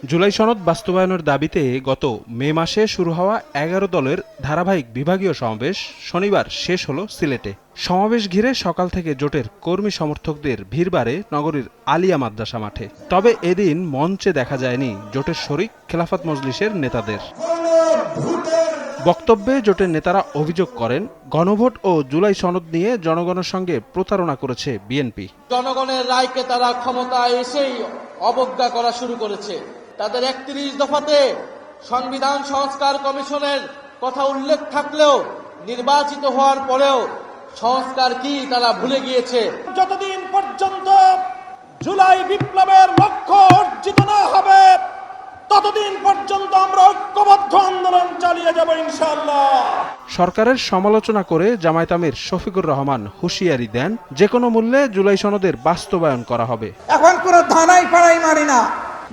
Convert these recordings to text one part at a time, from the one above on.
জুলাই সনদ বাস্তবায়নের দাবিতে গত মে মাসে শুরু হওয়া ১১ দলের ধারাবাহিক বিভাগীয় সমাবেশ শনিবার শেষ হলো সিলেটে। সমাবেশ ঘিরে সকাল থেকে জোটের কর্মী সমর্থকদের ভিড় বাড়ে নগরীর আলিয়া মাদ্রাসা মাঠে। তবে এদিন মঞ্চে দেখা যায়নি জোটের শরিক খেলাফত মজলিসের নেতাদের। বক্তব্যে জোটের নেতারা অভিযোগ করেন, গণভোট ও জুলাই সনদ নিয়ে জনগণের সঙ্গে প্রতারণা করেছে বিএনপি। জনগণের রায়কে তারা ক্ষমতায় এসেই অবজ্ঞা করা শুরু করেছে। তাদের ৩১ দফাতে সংবিধান সংস্কার কমিশনের কথা উল্লেখ থাকলেও নির্বাচিত হওয়ার পরেও সংস্কার কি তারা ভুলে গিয়েছে। যতদিন পর্যন্ত জুলাই বিপ্লবের লক্ষ্য অর্জিত না হবে ততদিন পর্যন্ত আমরা ঐক্যবদ্ধ আন্দোলন চালিয়ে যাব ইনশাআল্লাহ। সরকারের সমালোচনা করে জামায়াত আমির শফিকুর রহমান হুঁশিয়ারি দেন, যে কোনো মূল্যে জুলাই সনদের বাস্তবায়ন করা হবে। এখন কোনো ধানাই পাড়াই মারি না,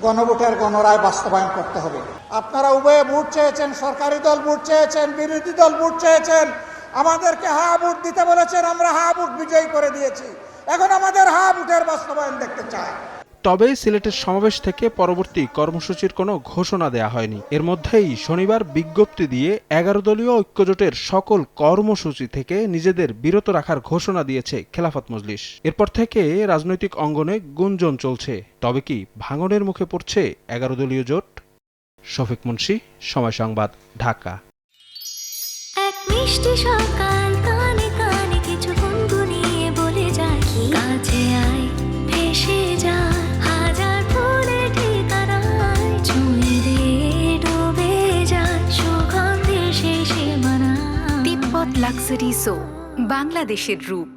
গণভোটের গণরায় বাস্তবায়ন করতে হবে। আপনারা উভয়ে ভোট চেয়েছেন, সরকারি দল ভোট চেয়েছেন, বিরোধী দল ভোট চেয়েছেন, আমাদেরকে হা ভোট দিতে বলেছেন, আমরা হা ভোট বিজয়ী করে দিয়েছি। এখন আমাদের হা ভোটের বাস্তবায়ন দেখতে চাই। তবে সিলেটের সমাবেশ থেকে পরবর্তী কর্মসূচির কোনো ঘোষণা দেয়া হয়নি। এর মধ্যেই শনিবার বিজ্ঞপ্তি দিয়ে ১১ দলীয় ঐক্যজোটের সকল কর্মসূচি থেকে নিজেদের বিরত রাখার ঘোষণা দিয়েছে খেলাফত মজলিস। এরপর থেকে রাজনৈতিক অঙ্গনে গুঞ্জন চলছে, তবে কি ভাঙনের মুখে পড়ছে ১১ দলীয় জোট? শফিক মুন্সি, সময় সংবাদ, ঢাকা। এক মিষ্টি সকাল কানে কানে কিছু গুনগুনিয়ে বলে যায়, কাছে আয় ভেসে যা হাজার ফুলের ঠিকানায়, ছুঁয়ে দিয়ে ডুবে যায় সুগন্ধে শেষে মানা। তিব্বত লাক্সারি সো, বাংলাদেশের রূপ।